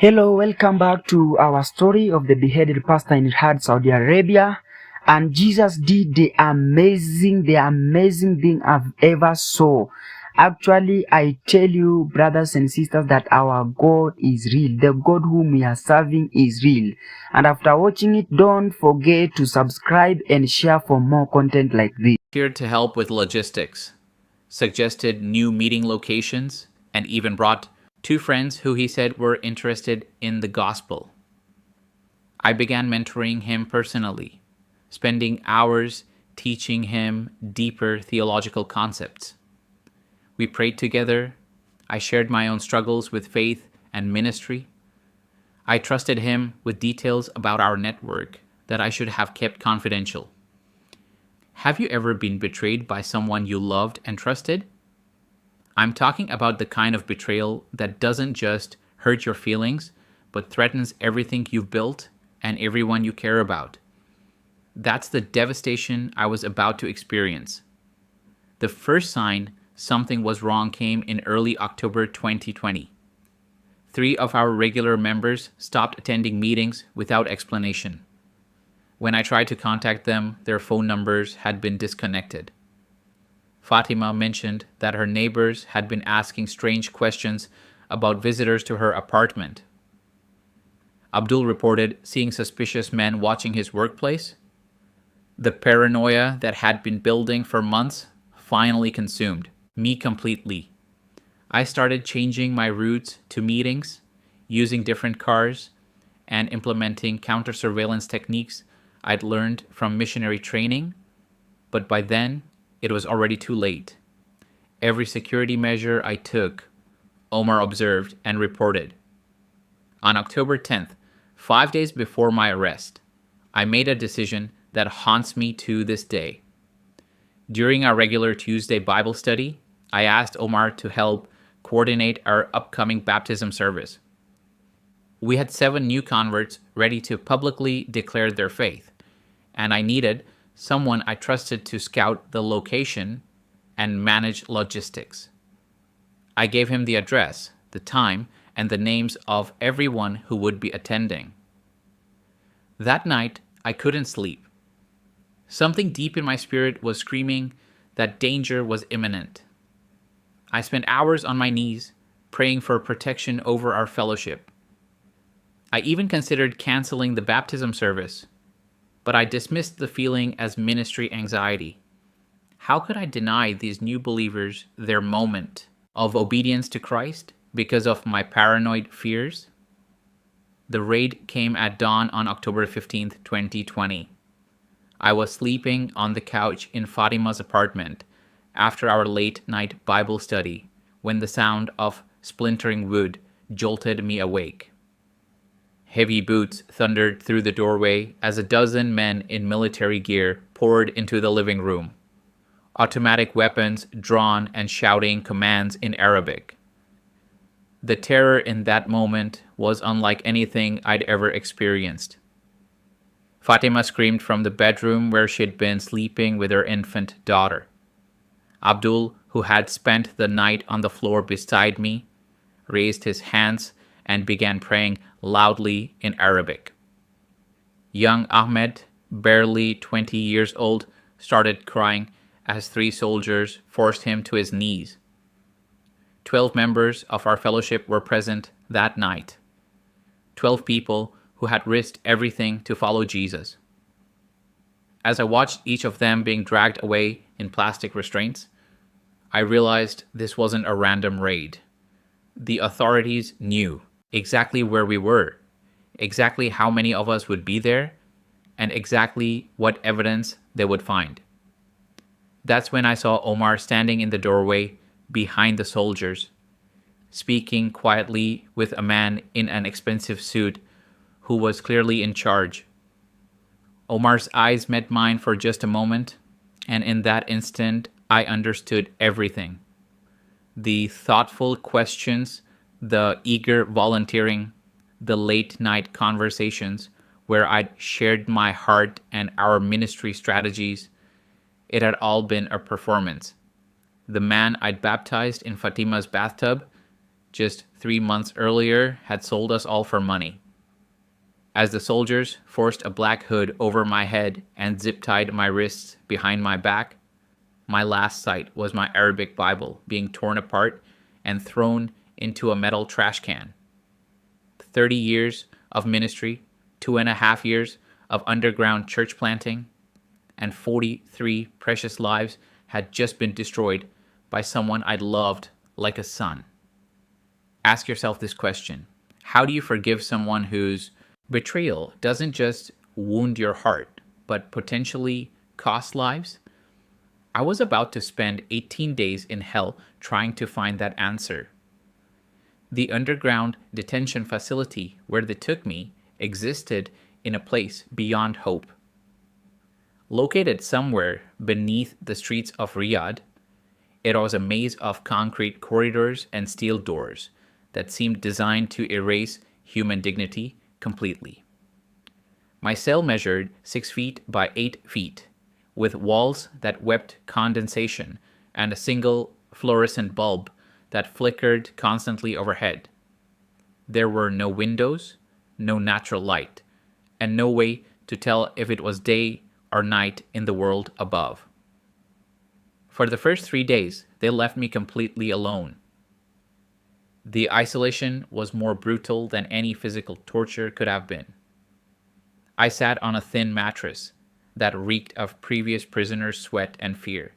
Hello, welcome back to our story of the beheaded pastor in Riyadh, Saudi Arabia. And Jesus did the amazing thing I've ever saw. Actually, I tell you, brothers and sisters, that our God is real. The God whom we are serving is real. And after watching it, don't forget to subscribe and share for more content like this. Here to help with logistics, suggested new meeting locations, and even brought two friends who he said were interested in the gospel. I began mentoring him personally, spending hours teaching him deeper theological concepts. We prayed together. I shared my own struggles with faith and ministry. I trusted him with details about our network that I should have kept confidential. Have you ever been betrayed by someone you loved and trusted? I'm talking about the kind of betrayal that doesn't just hurt your feelings, but threatens everything you've built and everyone you care about. That's the devastation I was about to experience. The first sign something was wrong came in early October 2020. 3 of our regular members stopped attending meetings without explanation. When I tried to contact them, their phone numbers had been disconnected. Fatima mentioned that her neighbors had been asking strange questions about visitors to her apartment. Abdul reported seeing suspicious men watching his workplace. The paranoia that had been building for months finally consumed me completely. I started changing my routes to meetings, using different cars, and implementing counter-surveillance techniques I'd learned from missionary training, but by then, it was already too late. Every security measure I took, Omar observed and reported. On October 10th, 5 days before my arrest, I made a decision that haunts me to this day. During our regular Tuesday Bible study, I asked Omar to help coordinate our upcoming baptism service. We had 7 new converts ready to publicly declare their faith, and I needed someone I trusted to scout the location and manage logistics. I gave him the address, the time, and the names of everyone who would be attending. That night, I couldn't sleep. Something deep in my spirit was screaming that danger was imminent. I spent hours on my knees, praying for protection over our fellowship. I even considered canceling the baptism service, but I dismissed the feeling as ministry anxiety. How could I deny these new believers their moment of obedience to Christ because of my paranoid fears? The raid came at dawn on October 15th, 2020. I was sleeping on the couch in Fatima's apartment after our late-night Bible study when the sound of splintering wood jolted me awake. Heavy boots thundered through the doorway as a dozen men in military gear poured into the living room, automatic weapons drawn and shouting commands in Arabic. The terror in that moment was unlike anything I'd ever experienced. Fatima screamed from the bedroom where she'd been sleeping with her infant daughter. Abdul, who had spent the night on the floor beside me, raised his hands and began praying loudly in Arabic. Young Ahmed, barely 20 years old, started crying as 3 soldiers forced him to his knees. 12 members of our fellowship were present that night. 12 people who had risked everything to follow Jesus. As I watched each of them being dragged away in plastic restraints, I realized this wasn't a random raid. The authorities knew exactly where we were, exactly how many of us would be there, and exactly what evidence they would find. That's when I saw Omar standing in the doorway behind the soldiers, speaking quietly with a man in an expensive suit who was clearly in charge. Omar's eyes met mine for just a moment, and in that instant, I understood everything. The thoughtful questions, the eager volunteering, the late-night conversations where I'd shared my heart and our ministry strategies, it had all been a performance. The man I'd baptized in Fatima's bathtub just 3 months earlier, had sold us all for money. As the soldiers forced a black hood over my head and zip-tied my wrists behind my back, my last sight was my Arabic Bible being torn apart and thrown into a metal trash can. 30 years of ministry, 2.5 years of underground church planting, and 43 precious lives had just been destroyed by someone I'd loved like a son. Ask yourself this question: how do you forgive someone whose betrayal doesn't just wound your heart, but potentially cost lives? I was about to spend 18 days in hell trying to find that answer. The underground detention facility where they took me existed in a place beyond hope. Located somewhere beneath the streets of Riyadh, it was a maze of concrete corridors and steel doors that seemed designed to erase human dignity completely. My cell measured 6 feet by 8 feet, with walls that wept condensation and a single fluorescent bulb that flickered constantly overhead. There were no windows, no natural light, and no way to tell if it was day or night in the world above. For the first 3 days, they left me completely alone. The isolation was more brutal than any physical torture could have been. I sat on a thin mattress that reeked of previous prisoners' sweat and fear,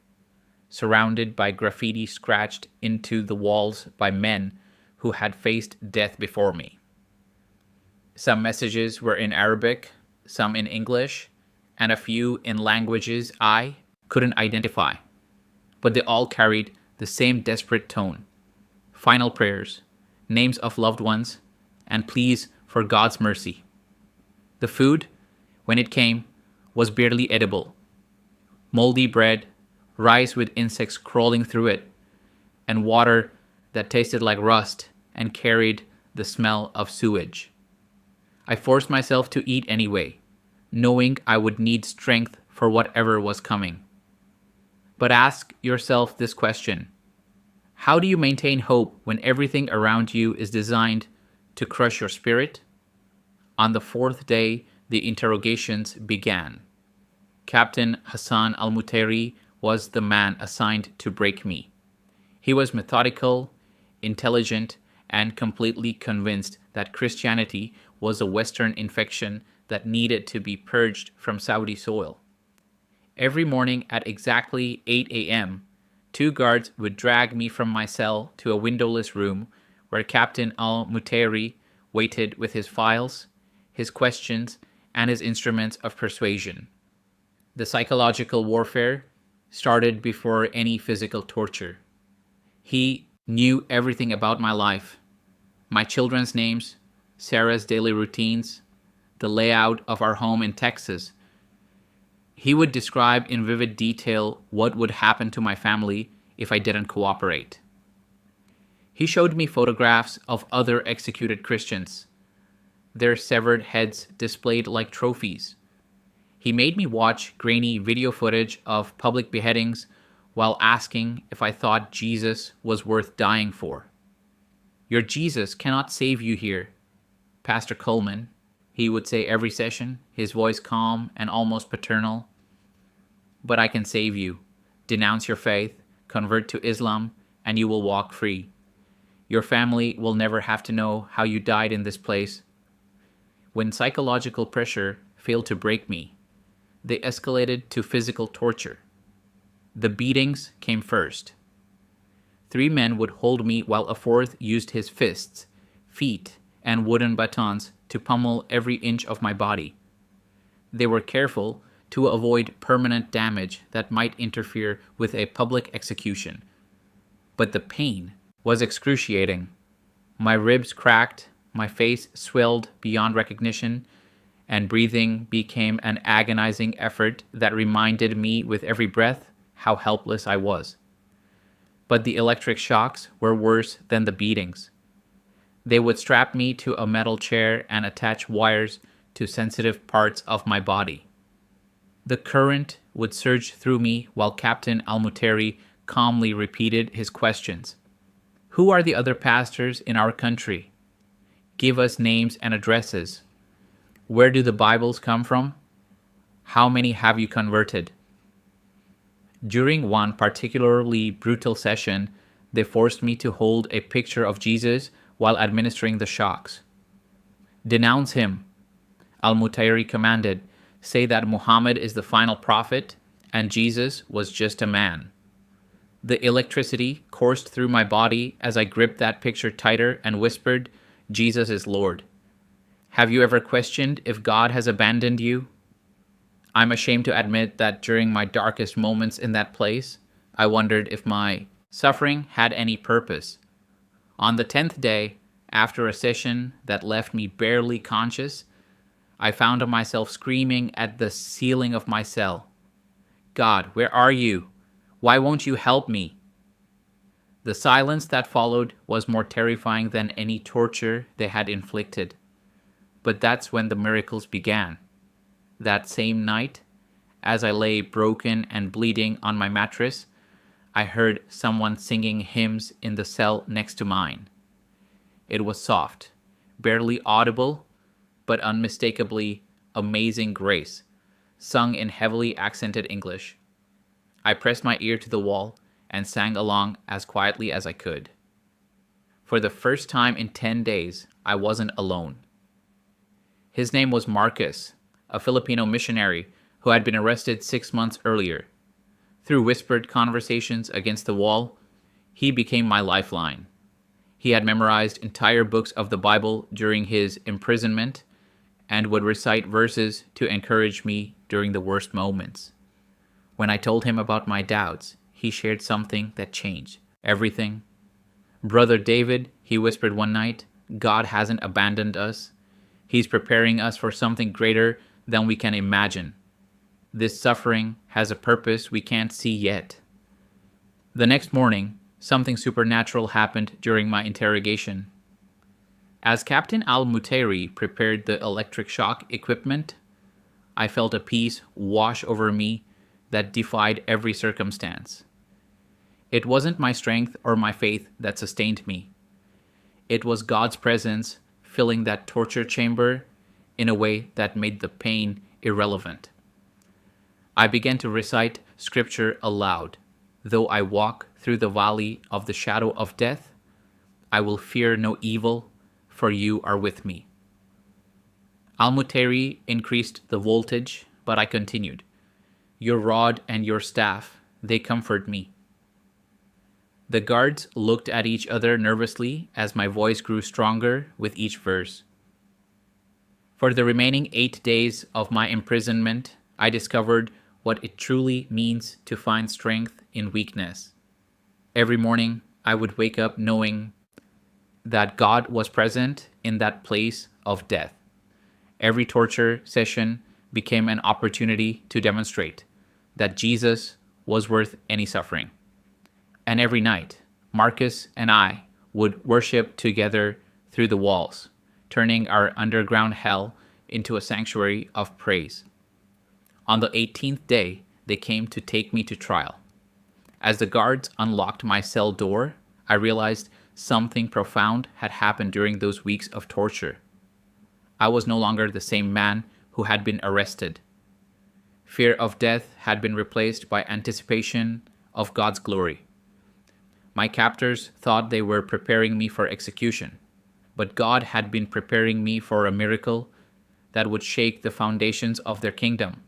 surrounded by graffiti scratched into the walls by men who had faced death before me. Some messages were in Arabic, some in English, and a few in languages I couldn't identify, but they all carried the same desperate tone: final prayers, names of loved ones, and pleas for God's mercy. The food, when it came, was barely edible. Moldy bread, rice with insects crawling through it, and water that tasted like rust and carried the smell of sewage. I forced myself to eat anyway, knowing I would need strength for whatever was coming. But ask yourself this question: how do you maintain hope when everything around you is designed to crush your spirit? On the 4th day, the interrogations began. Captain Hassan al-Mutairi was the man assigned to break me. He was methodical, intelligent, and completely convinced that Christianity was a Western infection that needed to be purged from Saudi soil. Every morning at exactly 8 a.m., 2 guards would drag me from my cell to a windowless room where Captain al-Mutairi waited with his files, his questions, and his instruments of persuasion. The psychological warfare started before any physical torture. He knew everything about my life: my children's names, Sarah's daily routines, the layout of our home in Texas. He would describe in vivid detail what would happen to my family if I didn't cooperate. He showed me photographs of other executed Christians, their severed heads displayed like trophies. He made me watch grainy video footage of public beheadings while asking if I thought Jesus was worth dying for. "Your Jesus cannot save you here, Pastor Coleman," he would say every session, his voice calm and almost paternal. "But I can save you. Denounce your faith, convert to Islam, and you will walk free. Your family will never have to know how you died in this place." When psychological pressure failed to break me, they escalated to physical torture. The beatings came first. 3 men would hold me while a 4th used his fists, feet, and wooden batons to pummel every inch of my body. They were careful to avoid permanent damage that might interfere with a public execution. But the pain was excruciating. My ribs cracked, my face swelled beyond recognition, and breathing became an agonizing effort that reminded me with every breath how helpless I was. But the electric shocks were worse than the beatings. They would strap me to a metal chair and attach wires to sensitive parts of my body. The current would surge through me while Captain al-Mutairi calmly repeated his questions. Who are the other pastors in our country? Give us names and addresses. Where do the Bibles come from? How many have you converted? During one particularly brutal session, they forced me to hold a picture of Jesus while administering the shocks. Denounce him, al-Mutairi commanded. Say that Muhammad is the final prophet and Jesus was just a man. The electricity coursed through my body as I gripped that picture tighter and whispered, Jesus is Lord. Have you ever questioned if God has abandoned you? I'm ashamed to admit that during my darkest moments in that place, I wondered if my suffering had any purpose. On the 10th day, after a session that left me barely conscious, I found myself screaming at the ceiling of my cell. God, where are you? Why won't you help me? The silence that followed was more terrifying than any torture they had inflicted. But that's when the miracles began. That same night, as I lay broken and bleeding on my mattress, I heard someone singing hymns in the cell next to mine. It was soft, barely audible, but unmistakably Amazing Grace, sung in heavily accented English. I pressed my ear to the wall and sang along as quietly as I could. For the first time in 10 days, I wasn't alone. His name was Marcus, a Filipino missionary who had been arrested 6 months earlier. Through whispered conversations against the wall, he became my lifeline. He had memorized entire books of the Bible during his imprisonment and would recite verses to encourage me during the worst moments. When I told him about my doubts, he shared something that changed everything. Brother David, he whispered one night, God hasn't abandoned us. He's preparing us for something greater than we can imagine. This suffering has a purpose we can't see yet. The next morning, something supernatural happened during my interrogation. As Captain al-Mutairi prepared the electric shock equipment, I felt a peace wash over me that defied every circumstance. It wasn't my strength or my faith that sustained me. It was God's presence filling that torture chamber in a way that made the pain irrelevant. I began to recite scripture aloud. Though I walk through the valley of the shadow of death, I will fear no evil, for you are with me. Al-Mutairi increased the voltage, but I continued. Your rod and your staff, they comfort me. The guards looked at each other nervously as my voice grew stronger with each verse. For the remaining 8 days of my imprisonment, I discovered what it truly means to find strength in weakness. Every morning, I would wake up knowing that God was present in that place of death. Every torture session became an opportunity to demonstrate that Jesus was worth any suffering. And every night, Marcus and I would worship together through the walls, turning our underground hell into a sanctuary of praise. On the 18th day, they came to take me to trial. As the guards unlocked my cell door, I realized something profound had happened during those weeks of torture. I was no longer the same man who had been arrested. Fear of death had been replaced by anticipation of God's glory. My captors thought they were preparing me for execution, but God had been preparing me for a miracle that would shake the foundations of their kingdom.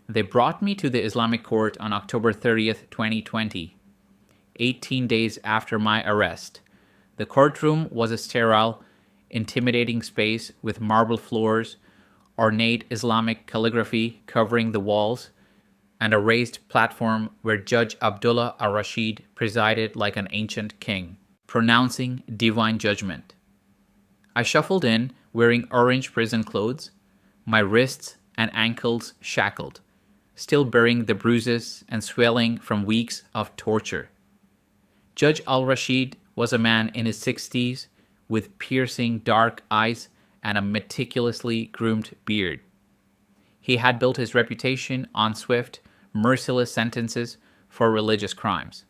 They brought me to the Islamic court on October 30th, 2020, 18 days after my arrest. The courtroom was a sterile, intimidating space with marble floors, ornate Islamic calligraphy covering the walls, and a raised platform where Judge Abdullah al-Rashid presided like an ancient king, pronouncing divine judgment. I shuffled in, wearing orange prison clothes, my wrists and ankles shackled, still bearing the bruises and swelling from weeks of torture. Judge al-Rashid was a man in his 60s with piercing dark eyes and a meticulously groomed beard. He had built his reputation on swift, merciless sentences for religious crimes.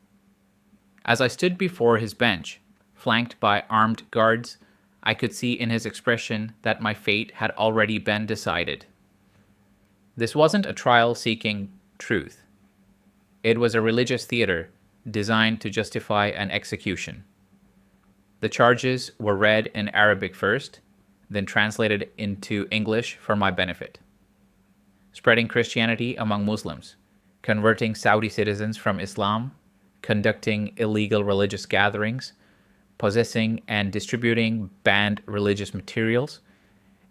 As I stood before his bench, flanked by armed guards, I could see in his expression that my fate had already been decided. This wasn't a trial seeking truth. It was a religious theater designed to justify an execution. The charges were read in Arabic first, then translated into English for my benefit. Spreading Christianity among Muslims, converting Saudi citizens from Islam, conducting illegal religious gatherings, possessing and distributing banned religious materials,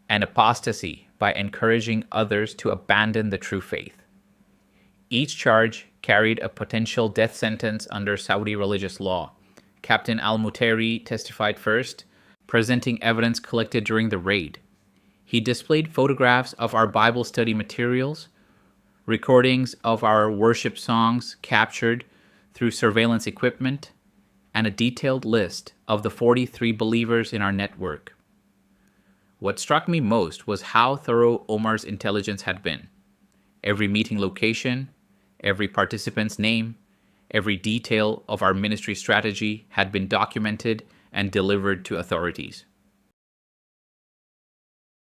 and apostasy by encouraging others to abandon the true faith. Each charge carried a potential death sentence under Saudi religious law. Captain al-Mutairi testified first, presenting evidence collected during the raid. He displayed photographs of our Bible study materials, recordings of our worship songs captured through surveillance equipment, and a detailed list of the 43 believers in our network. What struck me most was how thorough Omar's intelligence had been. Every meeting location, every participant's name, every detail of our ministry strategy had been documented and delivered to authorities.